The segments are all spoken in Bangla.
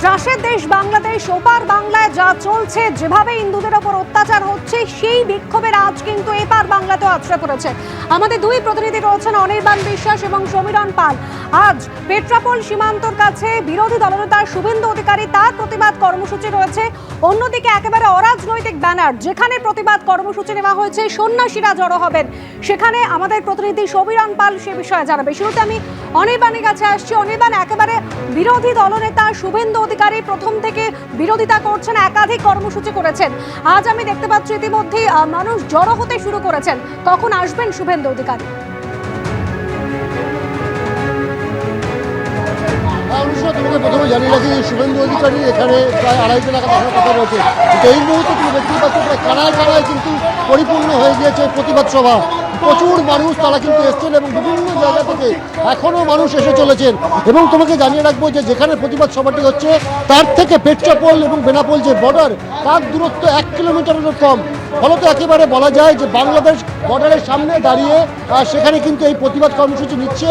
ত্রাসের দেশ বাংলাদেশ, ওপার বাংলায় যা চলছে, যেভাবে হিন্দুদের ওপর অত্যাচার হচ্ছে, সেই বিক্ষোভের আজ কিন্তু এপার বাংলাতেও আছড়ে পড়েছে। আমাদের দুই প্রতিনিধি রয়েছেন অনির্বাণ বিশ্বাস এবং সমীরণ পাল। আজ পেট্রাপোল সীমান্তর কাছে বিরোধী দলনেতা শুভেন্দু অধিকারী তার প্রতিবাদ কর্মসূচি রয়েছে। অন্যদিকে একেবারে অরাজনৈতিক ব্যানার, যেখানে প্রতিবাদ কর্মসূচি নেওয়া হয়েছে, সন্ন্যাসীরা জড়ো হবেন, সেখানে আমাদের প্রতিনিধি সমীরণ পাল সে বিষয়ে জানাবে। শুরুতে আমি অনির্বাণের কাছে আসছি। অনির্বাণ, একেবারে বিরোধী দলনেতা শুভেন্দু অধিকারী প্রথম থেকে বিরোধিতা করছেন, একাধিক কর্মসূচি করেছেন। আজ আমি দেখতে পাচ্ছি ইতিমধ্যেই মানুষ জড়ো হতে শুরু করেছেন। কখন আসবেন শুভেন্দু অধিকারী? তোমাকে প্রথমে জানিয়ে রাখি, শুভেন্দু অধিকারী এখানে প্রায় 250 নাগাদ আসার কথা রয়েছে। এই মুহূর্তে তুমি দেখতেই পাচ্ছ প্রায় কানায় কানায় কিন্তু পরিপূর্ণ হয়ে গিয়েছে প্রতিবাদ সভা। প্রচুর মানুষ তারা কিন্তু এসছেন এবং বিভিন্ন জায়গা থেকে এখনও মানুষ এসে চলেছেন। এবং তোমাকে জানিয়ে রাখবো যে যেখানে প্রতিবাদ সভাটি হচ্ছে তার থেকে পেট্রাপোল এবং বেনাপোল যে বর্ডার, তার দূরত্ব 1 কিলোমিটারেরও কম। ফলত একেবারে বলা যায় যে বাংলাদেশ বর্ডারের সামনে দাঁড়িয়ে সেখানে কিন্তু এই প্রতিবাদ কর্মসূচি নিচ্ছে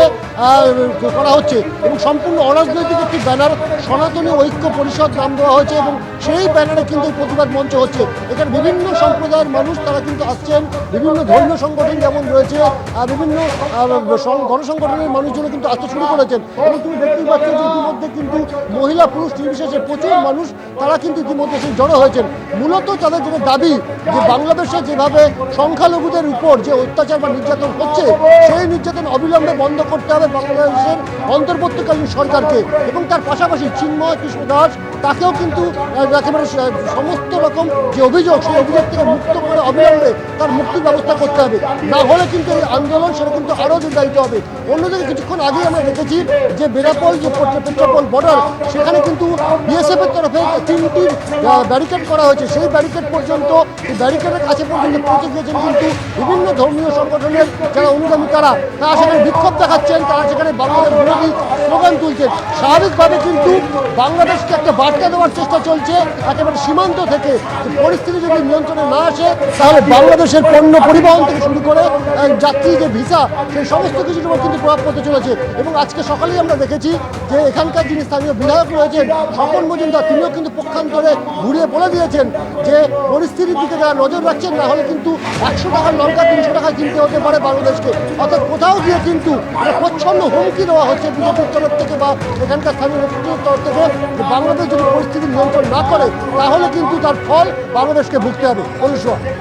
করা হচ্ছে। এবং সম্পূর্ণ অরাজনৈতিক একটি ব্যানার, সনাতনী ঐক্য পরিষদ নাম দেওয়া হয়েছে এবং সেই ব্যানারে কিন্তু এই প্রতিবাদ মঞ্চ হচ্ছে। এখানে বিভিন্ন সম্প্রদায়ের মানুষ তারা কিন্তু আসছেন, বিভিন্ন ধর্মীয় সংগঠন যেমন রয়েছে, বিভিন্ন গণসংগঠনের মানুষজন কিন্তু আসতে শুরু করেছেন। এবং তুমি দেখতেই পাচ্ছ যে ইতিমধ্যে কিন্তু মহিলা পুরুষ নির্বিশেষে প্রচুর মানুষ তারা কিন্তু ইতিমধ্যে সেই জড়ো হয়েছেন। মূলত তাদের যেটা দাবি যে বাংলাদেশে যেভাবে সংখ্যালঘুদের উপর যে অত্যাচার বা নির্যাতন হচ্ছে, সেই নির্যাতন অবিলম্বে বন্ধ করতে হবে বাংলাদেশের অন্তর্বর্তীকালীন সরকারকে। এবং তার পাশাপাশি চিন্ময় কৃষ্ণ দাস তাকেও কিন্তু একেবারে সমস্ত রকম যে অভিযোগ, সেই অভিযোগ থেকে মুক্ত করে অবিলম্বে তার মুক্তির ব্যবস্থা করতে হবে। না হলে কিন্তু এই আন্দোলন সেটা কিন্তু আরও দীর্ঘায়িত হবে। অন্যদিকে কিছুক্ষণ আগেই আমরা দেখেছি যে বেনাপোল যে পেট্রাপোল বর্ডার, সেখানে কিন্তু বিএসএফ এর তরফে 3টি ব্যারিকেড করা হয়েছে। সেই ব্যারিকেড পর্যন্ত, এই ব্যারিকেডের কাছে পর্যন্ত পৌঁছে গিয়েছেন কিন্তু বিভিন্ন ধর্মীয় সংগঠনের যারা অনুগামী তারা সেখানে বিক্ষোভ দেখাচ্ছেন, তারা সেখানে বাংলাদেশ বিরোধী স্লোগান তুলছেন। স্বাভাবিকভাবে কিন্তু বাংলাদেশকে একটা বার্তা দেওয়ার চেষ্টা চলছে একেবারে সীমান্ত থেকে, পরিস্থিতি যদি নিয়ন্ত্রণে না আসে তাহলে বাংলাদেশের পণ্য পরিবহন থেকে শুরু করে যাত্রী যে ভিসা, সেই সমস্ত কিছুর উপর কিন্তু প্রভাব পড়তে চলেছে। এবং আজকে সকালেই আমরা দেখেছি যে এখানকার যিনি স্থানীয় বিধায়ক রয়েছেন স্বপন মজুমদার, তিনিও কিন্তু পক্ষান্তরে ঘুরিয়ে বলে দিয়েছেন যে পরিস্থিতির দিকে যারা নজর রাখছেন, না হলে কিন্তু 100 টাকার লঙ্কা 300 টাকায় কিনতে হতে পারে বাংলাদেশকে। অর্থাৎ কোথাও গিয়ে কিন্তু প্রচ্ছন্ন হুমকি দেওয়া হচ্ছে বিজেপির তরফ থেকে বা এখানকার স্থানীয় নেতৃত্বের তরফ থেকে যে বাংলাদেশ যদি পরিস্থিতি নিয়ন্ত্রণ না করে তাহলে কিন্তু তার ফল বাংলাদেশকে ভুগতে হবে।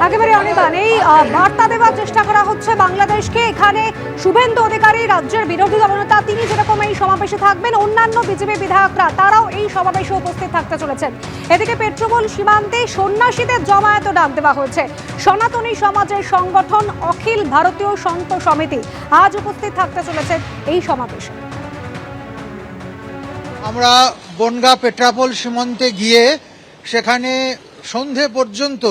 একেবারে অনির্বাণ, এই বার্তা দেওয়ার চেষ্টা করা হচ্ছে বাংলাদেশকে। এখানে শুভেন্দু অধিকারী রাজ্যের বিরোধী দলনেতা, তিনি যেরকম এই সমাবেশে থাকবেন, অন্যান্য বিজেপি বিধায়করা তারাও এই সমাবেশে উপস্থিত থাকতে চলেছেন। এদিকে পেট্রাপোল সীমান্তে সন্ন্যাসীদের জমায়েত ডাক দেওয়া হয়েছে। সনাতনী সমাজের সংগঠন অখিল ভারতীয় সন্ত সমিতি আজ উপস্থিত থাকতে চলেছে এই সমাবেশে। আমরা বনগাঁ পেট্রাপোল সীমান্তে গিয়ে সেখানে সন্ধে পর্যন্ত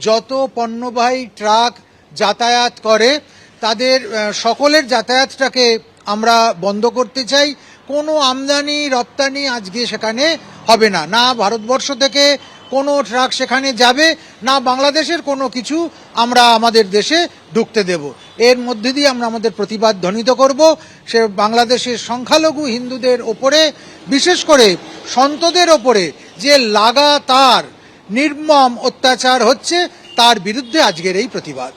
যত পণ্যবাহী ট্রাক যাতায়াত করে তাদের সকলের যাতায়াতটাকে আমরা বন্ধ করতে চাই। কোনো আমদানি রপ্তানি আজকে সেখানে হবে না, না ভারতবর্ষ থেকে কোনো ট্রাক সেখানে যাবে, না বাংলাদেশের কোনো কিছু আমরা আমাদের দেশে ঢুকতে দেব। এর মধ্যে দিয়ে আমরা আমাদের প্রতিবাদ ধ্বনিত করব। সে বাংলাদেশের সংখ্যালঘু হিন্দুদের ওপরে, বিশেষ করে সন্তদের ওপরে যে লাগাতার নির্মম অত্যাচার হচ্ছে, তার বিরুদ্ধে আজকের এই প্রতিবাদ।